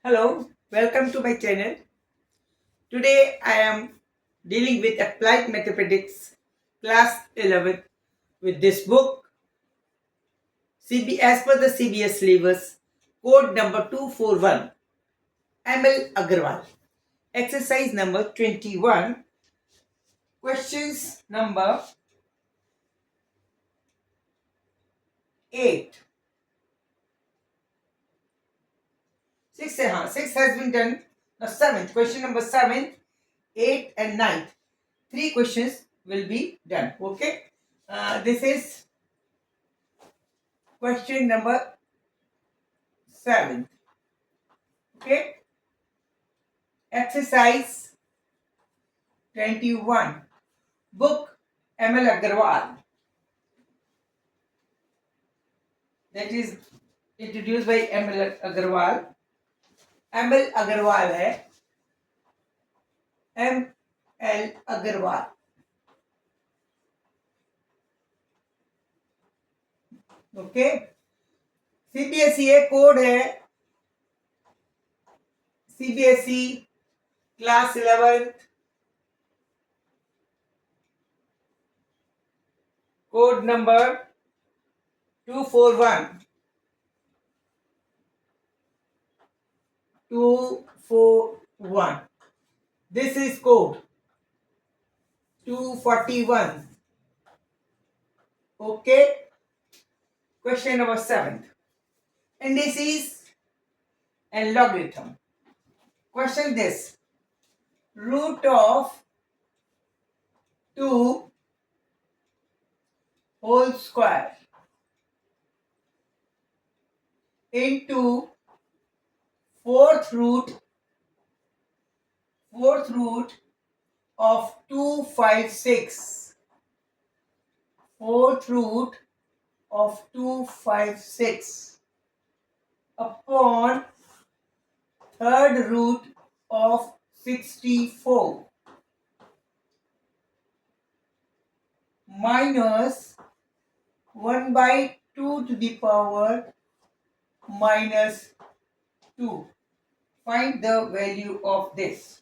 Hello, welcome to my channel. Today I am dealing with applied mathematics class 11 with this book as per the CBS syllabus code number 241 ML Agarwal exercise number 21 questions number 8 6 has been done. Now 7th question number 7, 8 and 9th, three questions will be done. Okay, this is question number 7. Okay, exercise 21, book ML Agarwal, that is introduced by ML Agarwal. ML Agarwal है ML Agarwal. Okay, CBSE है, code है CBSE class 11, code number 241 241. This is code 241. Okay, question number 7, indices and logarithm. Question this: root of 2 whole square into fourth root of 256, fourth root of 256 upon third root of 64 minus 1 by 2 to the power minus 2. Find the value of this.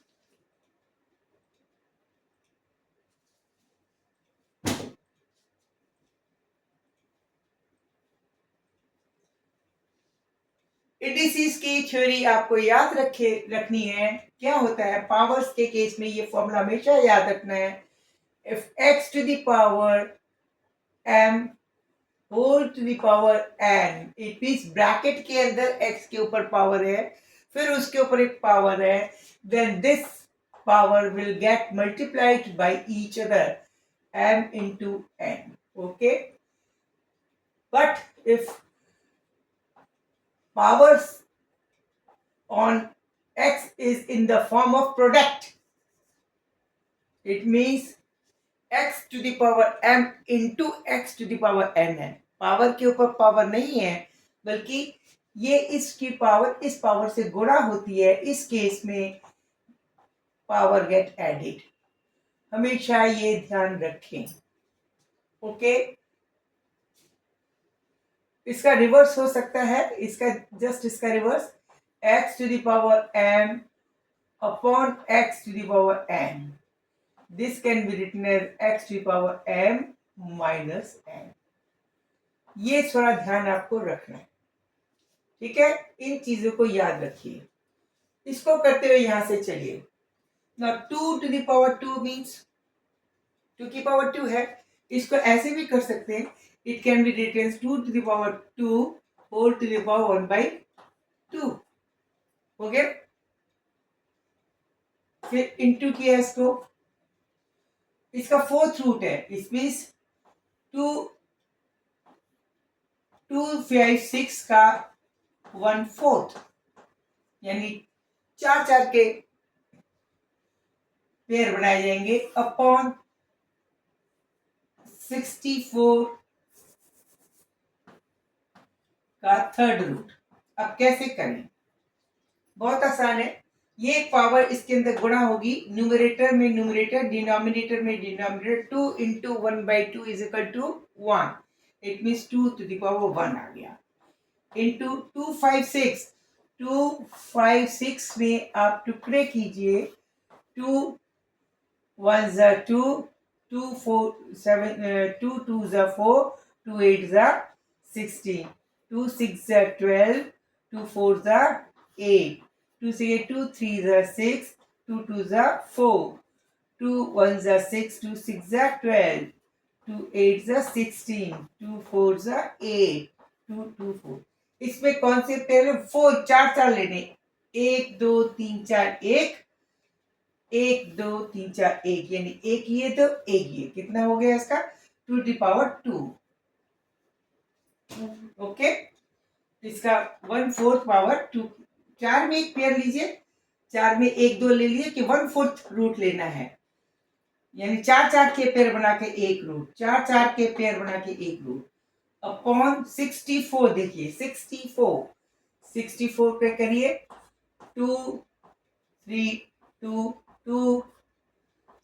Indices की theory आपको याद रखनी है। क्या होता है powers के case में, ये फॉर्मूला हमेशा याद रखना है। If x to the power m whole to the power n, it means bracket के अंदर x के ऊपर पावर है, फिर उसके ऊपर एक पावर है, then this power will get multiplied by each other m into n. Okay, but if powers on x is in the form of product, it means x to the power m into x to the power n है। Power के ऊपर power नहीं है, बल्कि ये इसकी power इस power से गुणा होती है। इस केस में पावर गेट एडेड, हमेशा ये ध्यान रखें। ओके, इसका रिवर्स हो सकता है, इसका reverse x to the power m upon x to the power n. This can be written as x to the power m minus n. ये थोड़ा ध्यान आपको रखना है, ठीक है, इन चीजों को याद रखिए। इसको करते हुए यहां से चलिए। Now 2 to the power 2 means 2 की पावर 2 है, इसको ऐसे भी कर सकते हैं। It can be written as 2 to the power 2 whole to the power 1 by 2. हो गया, फिर इंटू किया इसको, इसका फोर्थ रूट है, इस मीन्स 256 का 1/4, यानी 4 के पेयर बनाए जाएंगे अपॉन 64 का थर्ड रूट। अब कैसे करें, बहुत आसान है। ये पावर इसके अंदर गुणा होगी, न्यूमरेटर में न्यूमरेटर, डिनोमिनेटर में denominator. 2 into 1 by 2 is equal to 1, it means 2 to the power 1 आ गया, इंटू 256 2 5 6 में आप टुकड़े कीजिए। 2 1 ज़ा 2, 2 4 7 2 2 ज़ा 4, 2 8 ज़ा 16, 2 6 ज़ा 12, 2 4 ज़ा 8, 2 6 2 3 ज़ा 6, 2 2 ज़ा 4, 2 1 ज़ा 6, 2 6 ज़ा 12, 2 8 ज़ा 16, 2 4 ज़ा 8, 2 2 4। इसमें कौन से पेयर? 4 चार चार लेने। 1 2 3 4 1, 1 2 3 4 1, यानी एक ये तो एक ये, कितना हो गया इसका? 2 टू पावर 2। ओके, इसका 1/4 पावर 2। चार में एक पेयर लीजिए, चार में एक दो ले लिए कि 1/4 रूट लेना है, यानी चार चार के पेयर बना के एक रूट, चार चार के पेयर बना के एक रूट अपॉन 64। देखिए 64, 64 पे करिए 2 3 2 2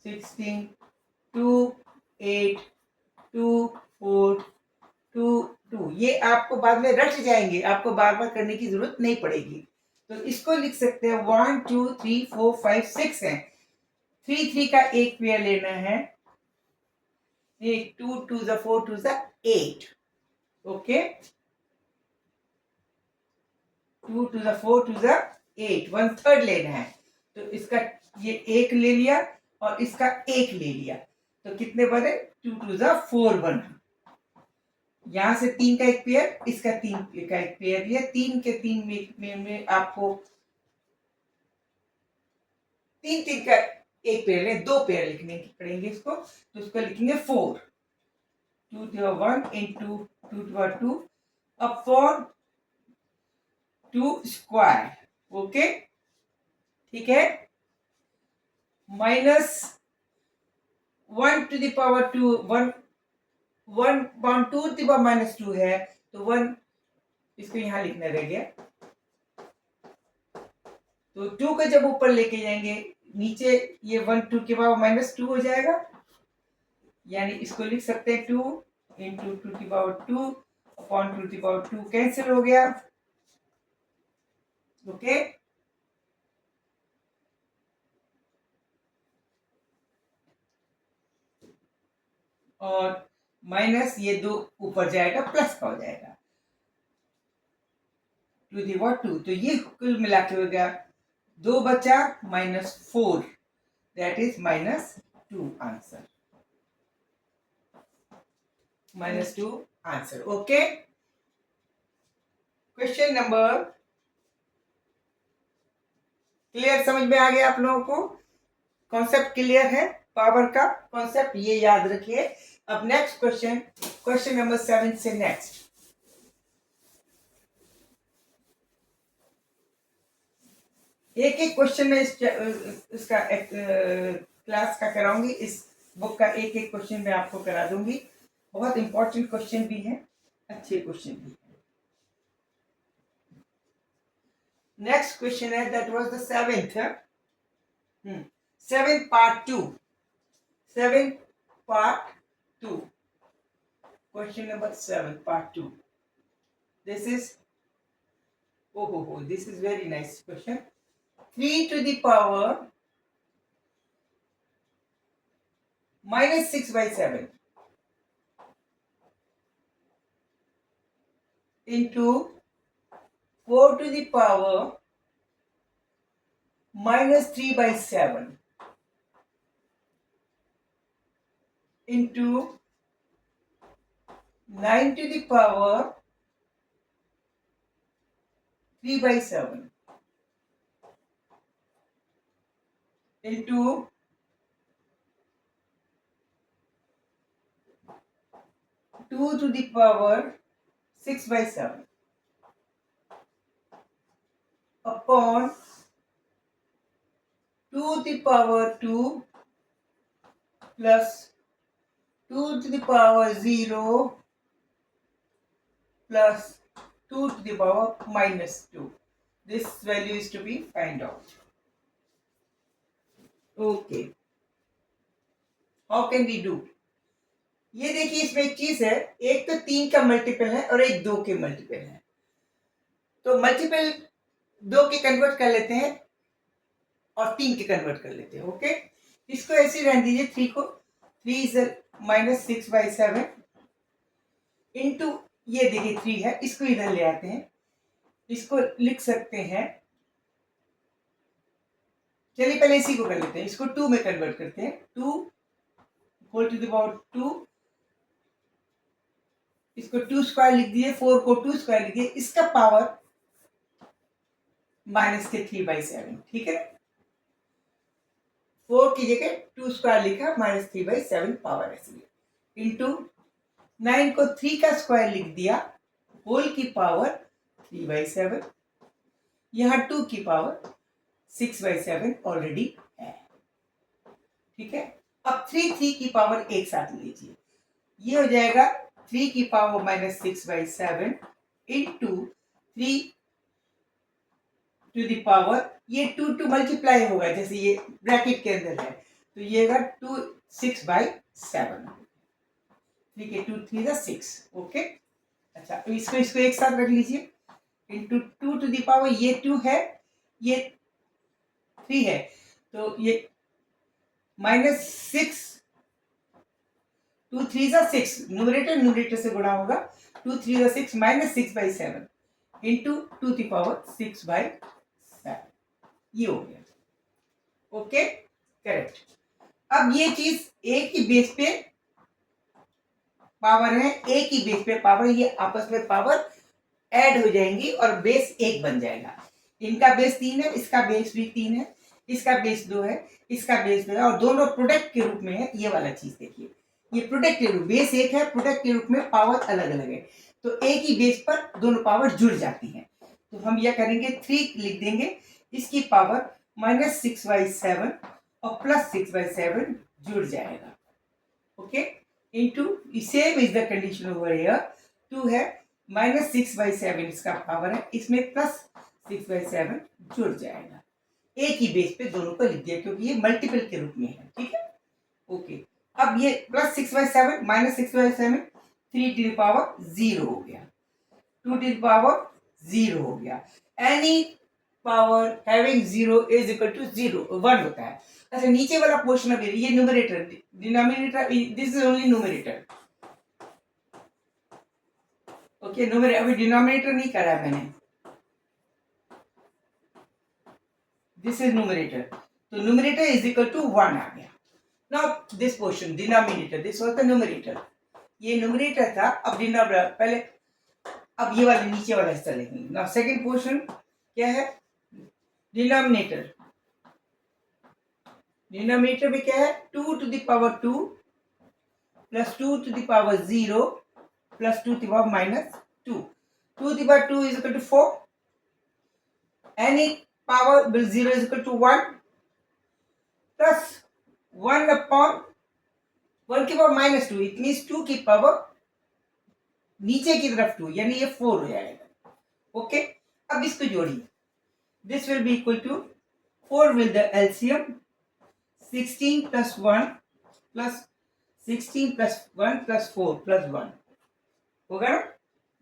16 2 8 2 4 2 2। ये आपको बाद में रट जाएंगे, आपको बार बार करने की जरूरत नहीं पड़ेगी। तो इसको लिख सकते हैं 1 2 3 4 5 6 है। 3 3 का एक पेयर लेना है। 2 2 ज़ा 4, 2 ज़ा 8। ओके, 2 2 ज़ा 4, 2 ज़ा 8, 1/3 लेना है। तो इसका ये एक ले लिया और इसका एक ले लिया, तो कितने बने? 2 2 ज़ा 4 बना। यहां से 3 का एक पेयर, इसका 3 का एक पेयर लिया। 3 के 3 में आपको 3 3 का एक पेयर ले, दो पेयर लिखने पड़ेंगे इसको, तो उसको लिखेंगे 4। 2 to 1 into 2 to 2 upon 2 square. Okay, ठीक है। Minus 1 to the power 2, 1 1 upon 2 to the power minus 2 है, तो 1 इसको यहां लिखना रह गया। तो 2 को जब ऊपर लेके जाएंगे, नीचे ये 1 2 के पावर माइनस 2 हो जाएगा, यानी इसको लिख सकते हैं 2 इंटू 2 की पावर 2 अपॉन 2 की पावर 2 कैंसिल हो गया। ओके, और माइनस ये 2 ऊपर जाएगा, प्लस का हो जाएगा 2 की पावर 2। तो ये कुल मिला के हो गया 2 बचा -4, that is -2 answer. -2 answer. Okay, question number clear? समझ में आ गया आप लोगों को? कॉन्सेप्ट क्लियर है? पावर का कॉन्सेप्ट ये याद रखिए। अब नेक्स्ट क्वेश्चन, क्वेश्चन नंबर 7 से नेक्स्ट। एक एक क्वेश्चन में इसका क्लास का कराऊंगी, इस बुक का एक एक क्वेश्चन मैं आपको करा दूंगी। बहुत इंपॉर्टेंट क्वेश्चन भी है, अच्छे क्वेश्चन भी है। नेक्स्ट क्वेश्चन है, that was the 7th 7 part 2, 7 part 2, question number 7 part 2। This is this is very nice question. 3 to the power -6/7 into 4 to the power -3/7 into 9 to the power 3/7 into 2 to the power 6/7 upon 2 to the power 2 plus 2 to the power 0 plus 2 to the power -2. This value is to be find out. Okay, how can we do? ये देखिए, इसमें एक चीज है, एक तो 3 का multiple है और एक 2 के मल्टीपल है। तो मल्टीपल 2 के कन्वर्ट कर लेते हैं और 3 के कन्वर्ट कर लेते हैं। ओके, इसको ऐसे रहने दीजिए। 3 को, 3 इज -6/7 इंटू, ये देखिए 3 है, इसको इधर ले आते हैं, इसको लिख सकते हैं। चलिए पहले इसी को कर लेते हैं, इसको 2 में कन्वर्ट करते हैं। 2 होल टू द पावर 2, इसको 2 स्क्वायर लिख दिए, 4 को 2 स्क्वायर लिख दिए, इसका पावर -3/7। ठीक है, 4 की जगह 2 स्क्वायर लिखा, -3/7 पावर ऐसे इंटू 9 को 3 का स्क्वायर लिख दिया, होल की पावर 3/7, यहां 2 की पावर 6/7 ऑलरेडी है। ठीक है, अब 3 की पावर एक साथ लीजिए, ये हो जाएगा 3 की power -6/7 into 3 to the power, ये 2 मल्टीप्लाई होगा, जैसे ये ब्रैकेट के अंदर है, तो ये होगा 2 6/7। ठीक है, 2 3 6। ओके, अच्छा, तो इसको एक साथ रख लीजिए, इंटू 2 टू द पावर, ये 2 है, ये 3 है, तो ये -6, 2 3 6, न्यूमरेटर से गुणा होगा, 2 3 6 -6/7 इंटू 2 की पावर 6/7, ये हो गया। Okay, correct. अब ये चीज एक ही बेस पे पावर है, एक ही बेस पे पावर, ये आपस में पावर ऐड हो जाएंगी और बेस एक बन जाएगा। इनका बेस 3 है, इसका बेस भी 3 है, इसका बेस 2 है, इसका बेस 2 है, और दोनों प्रोडक्ट के रूप में है। ये वाला चीज देखिए, ये प्रोडक्ट के रूप, बेस एक है, प्रोडक्ट के रूप में पावर अलग अलग है, तो एक ही बेस पर दोनों पावर जुड़ जाती हैं। तो हम यह करेंगे, 3 लिख देंगे, इसकी पावर -6/7 और +6/7 जुड़ जाएगा। Okay, into same is the condition over here, 2 है, -6/7 इसका पावर है, इसमें +6/7 जुड़ जाएगा। एक ही बेस पे दोनों को लिख दिया, क्योंकि ये मल्टीपल के रूप में है। ठीक है, ओके, अब ये +6/7 -6/7, 3 टू द पावर 0 हो गया, 2 टू द पावर 0 हो गया। Any power having 0 is equal to 0, 1 होता है। अच्छा, नीचे वाला पोर्शन अब ये numerator, denominator, this is only numerator. Okay, numerator, अभी डिनोमिनेटर नहीं करा मैंने, दिस इज न्यूमरेटर, तो न्यूमरेटर इज इक्वल टू 1 आ गया। Now this portion denominator, this was the numerator, ये न्यूमरेटर था। अब डिनोमिनेटर पहले, अब ये वाला नीचे वाला हिस्सा लिखेंगे। नाउ सेकंड पोर्शन क्या है, डिनोमिनेटर, डिनोमिनेटर में क्या है, 2 to the power 2 plus 2 to the power 0 plus 2 to the power -2, 2 to the power 2 is equal to 4, any power will 0 is equal to 1 plus 1 upon 1 की पावर -2, इट मीन्स 2 की power नीचे की तरफ 2, यानी ये 4 हो जाएगा। ओके, अब इसको जोड़िए, this will be equal to 4 will the LCM 16 plus 1 plus 16 plus 1 plus 4 plus 1 होगा ना,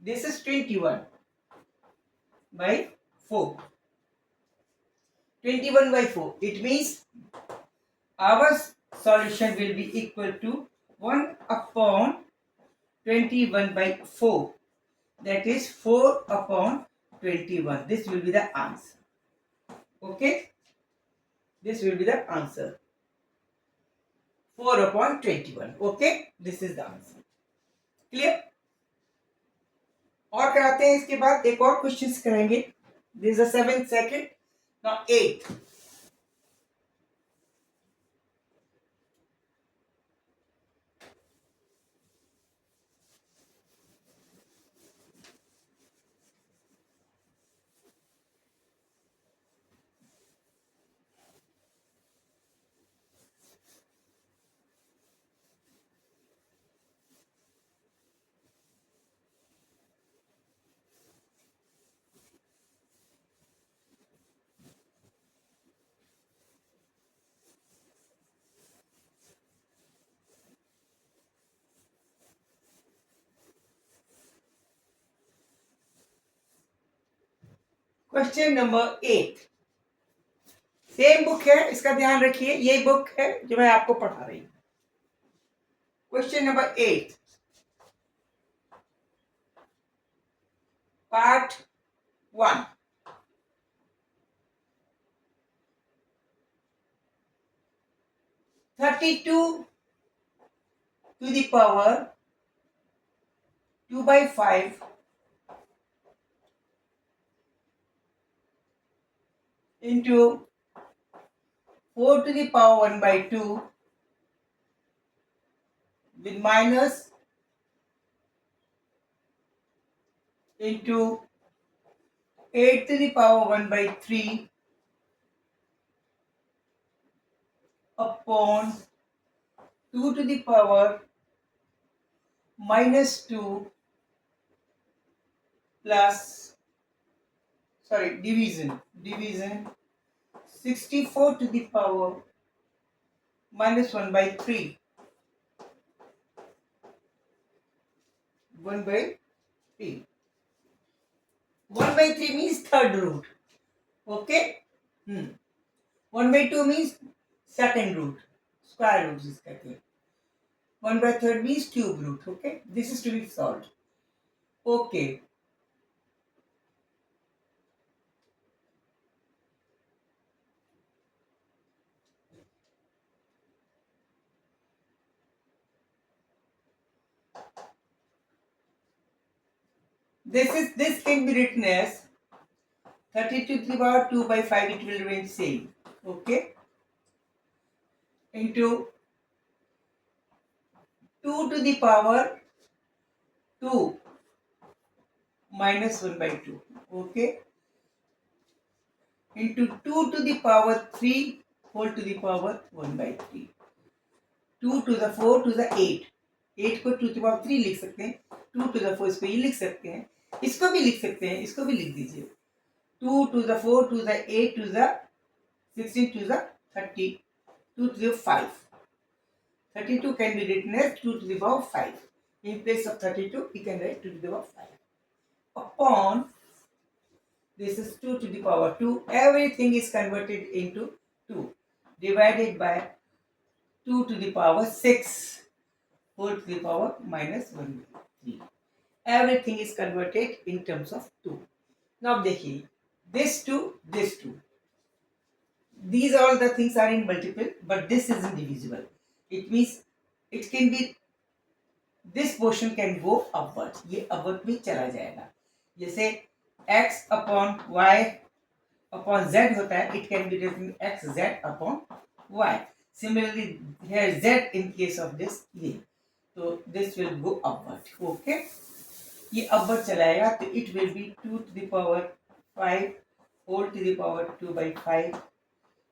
this is 21/4, 21/4, it means our solution will be equal to 1 upon 21/4, that is 4 upon 21. This will be the answer. Okay, this will be the answer, 4 upon 21. Okay, this is the answer. Clear? और कराते हैं, इसके बाद एक और question करेंगे। This is 7th second, now 8th। Question number 8 same book है, इसका ध्यान रखिए, ये बुक है जो मैं आपको पढ़ा रही हूं। Question number 8 part 1 32 to the power 2 by 5 into 4 to the power 1 by 2 with minus into 8 to the power 1 by 3 upon 2 to the power minus 2 plus, division 64 to the power minus 1 by 3 1 by 3 1 by 3 means third root. Okay. 1 by 2 means second root, square root is कहते हैं. 1 by third means cube root. Okay, this is to be solved. Okay. This can be written as 32 to the power 2 by 5, it will remain same. Okay. Into 2 to the power 2 minus 1 by 2. Okay. Into 2 to the power 3 whole to the power 1 by 3. 2 to the 4 to the 8. 8 को 2 to the power 3 लिख सकते हैं. 2 to the 4 इसको ये लिख सकते हैं. इसको भी लिख सकते हैं. इसको भी लिख दीजिए. 2 to the 4 to the 8 to the 16 to the 30. 2 to the 5. 32 can be written as 2 to the power 5. In place of 32, we can write 2 to the power 5. Upon, this is 2 to the power 2. Everything is converted into 2. Divided by 2 to the power 6 whole to the power minus 1 by 3. Everything is converted in terms of 2. Now देखिए, this 2, this 2. These all the things are in multiple, but this is indivisible. It means it can be, this portion can go upward. ये upward में चला जाएगा. जैसे x upon y upon z होता है, it can be written xz upon y. Similarly, here z in case of this ये, so this will go upward. Okay, ये upward चलाएगा तो it will be 2 to the power 5 whole to the power 2 by 5.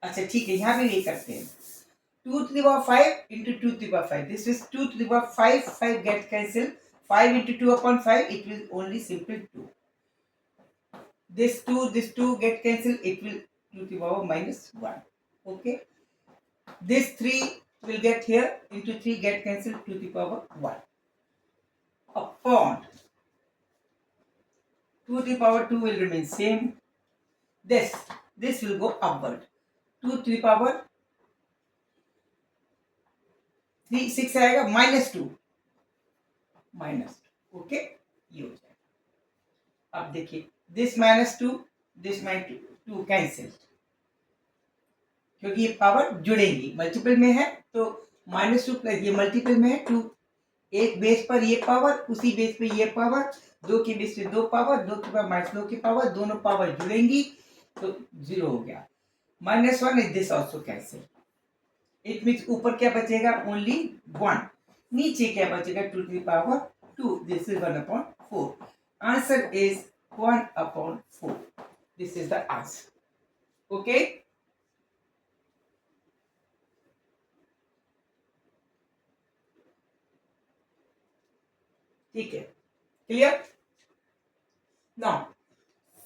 अच्छा ठीक है, यहाँ भी ये करते हैं. 2 to the power 5 into 2 to the power 5. This is 2 to the power 5. 5 get cancelled. 5 into 2 upon 5, it will only simple 2. This 2 get cancelled. It will 2 to the power minus 1. Okay. This 3 will get here. Into 3 get cancelled. 2 to the power 1. Upon 2 to the power 2 will remain same. This will go upward. 2 to the power 3 6 आएगा minus 2. Okay, ये हो जाएगा. अब देखिए, this minus 2 this minus 2 cancel, क्योंकि ये power जुड़ेंगी. Multiple में है तो माइनस 2 प्लस ये मल्टीपल में है 2. एक बेस पर ये पावर, उसी बेस पे ये पावर, 2 के बेस पे 2 पावर, 2 के पावर माइनस 2 की पावर, दोनों पावर जुड़ेंगी तो 0 हो गया. -1 is this also cancel. It means ऊपर क्या बचेगा? ओनली 1. नीचे क्या बचेगा? 2 to the power 2. This is 1 upon 4. Answer is 1 upon 4. This is the answer. Okay. ठीक है, clear? Now,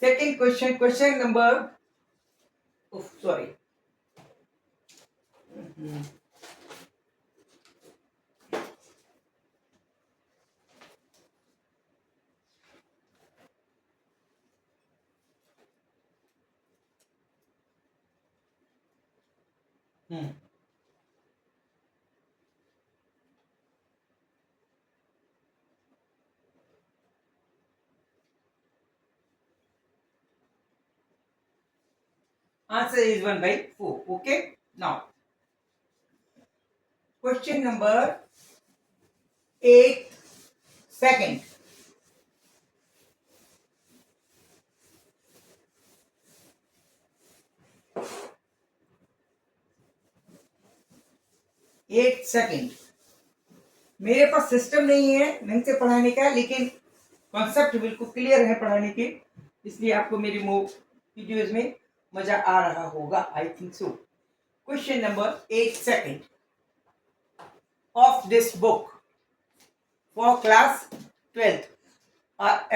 second question, question number, oh sorry. Answer is 1 by 4. Okay. Now, question number 8 second. Eight second. मेरे पास system नहीं है ढंग से पढ़ाने का, लेकिन कॉन्सेप्ट बिल्कुल क्लियर है पढ़ाने के, इसलिए आपको मेरी वीडियोज में मजा आ रहा होगा, I think so. Question number 8 second of this book for class 12th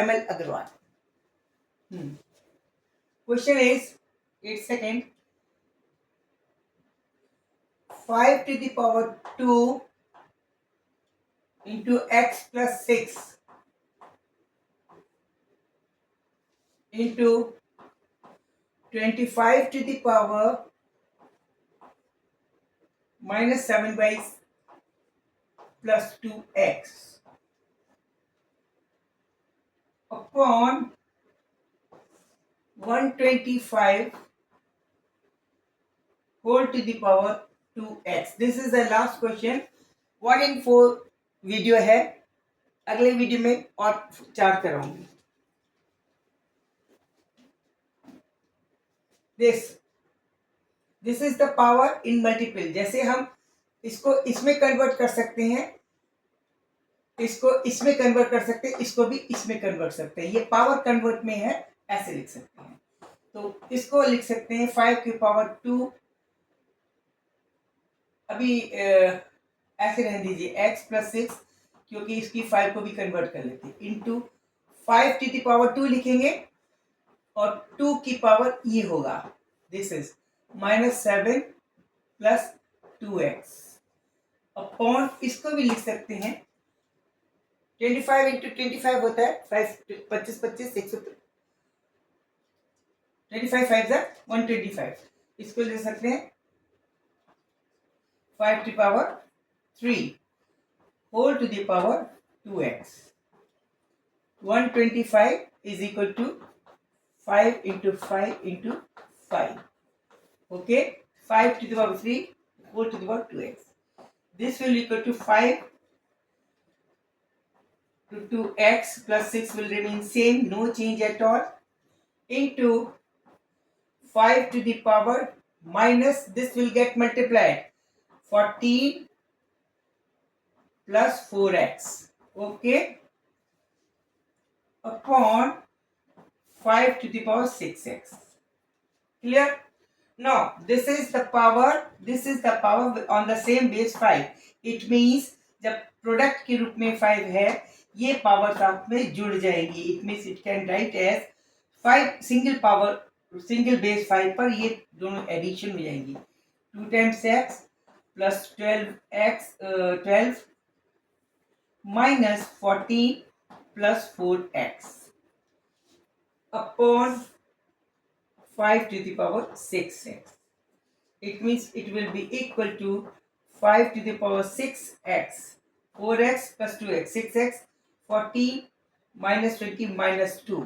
ML Agarwal. Question is 8 second. 5 to the power 2 into x plus 6 into 25 to the power minus 7 by plus 2x upon 125 whole to the power 2x. This is the last question. 1 in 4 video है, अगले video में और 4 कराऊंगी। This is the power in multiple. जैसे हम इसको इसमें convert कर सकते हैं, इसको इसमें कन्वर्ट कर सकते हैं, इसको भी इसमें कन्वर्ट सकते हैं। ये पावर कन्वर्ट में है, ऐसे लिख सकते हैं। तो इसको लिख सकते हैं 5 की पावर 2, अभी ऐसे रहने दीजिए, x प्लस 6, क्योंकि इसकी 5 को भी कन्वर्ट कर लेते हैं, इंटू 5 टू द पावर 2 लिखेंगे, और 2 की पावर ये होगा, this is -7 plus 2x upon, इसको भी लिख सकते हैं 25 इंटू 25 होता है 25 25 6 25 5 125, इसको लिख सकते हैं 5 to the power 3 whole to the power 2x. 125 is equal to 5 into 5 into 5. Okay, 5 to the power 3 whole to the power 2x. This will equal to 5 to 2x plus 6 will remain same, no change at all, into 5 to the power minus, this will get multiplied, 14 plus 4x, okay, upon 5 to the power 6x. Clear? Now this is the power on the same base 5. It means जब product के रूप में 5 है, ये power साथ में जुड़ जाएगी। It means it can write as 5 single base 5 पर ये दोनों एडिशन हो जाएंगी। 2 times x plus 12 minus 14 plus 4x upon 5 to the power 6x. It means it will be equal to 5 to the power 6x, 4x plus 2x, 6x, 14 minus 20 minus 2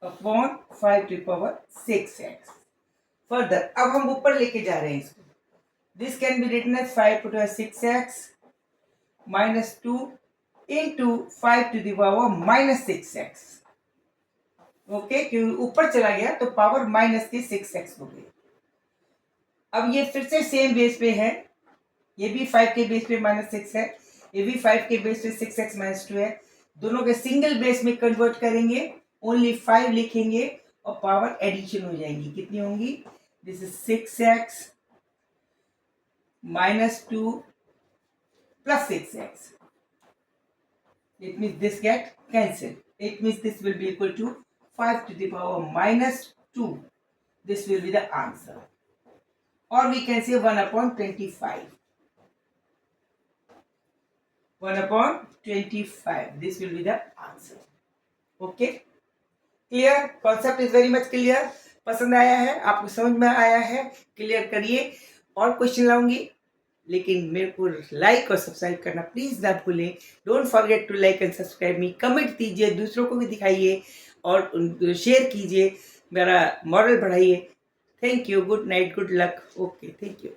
upon 5 to the power 6x. Further, अब हम ऊपर लेके जा रहे हैं इसको। This can be written as 5 to the 6x minus 2 into 5 to the power minus 6x. Okay, क्योंकि ऊपर चला गया तो पावर माइनस की 6x हो गई। अब ये फिर से सेम बेस पे है, ये भी 5 के बेस पे -6 है, ये भी 5 के बेस पे 6x - 2 है। दोनों के सिंगल बेस में कन्वर्ट करेंगे, ओनली 5 लिखेंगे और पावर एडिशन हो जाएंगी। कितनी होंगी? This is 6x -2 plus 6x. It means this get cancelled. It means this will be equal to 5 to the power -2. This will be the answer. Or we can say 1 upon 25. 1 upon 25. This will be the answer. Okay? Clear? Concept is very much clear. पसंद आया है, आपको समझ में आया है, clear करिए। और क्वेश्चन लाऊंगी, लेकिन मेरे को लाइक और सब्सक्राइब करना प्लीज़ ना भूलें। Don't forget to like and subscribe me. Comment दीजिए, दूसरों को भी दिखाइए और शेयर कीजिए, मेरा मॉरल बढ़ाइए। Thank you, good night, good luck. Okay, thank you.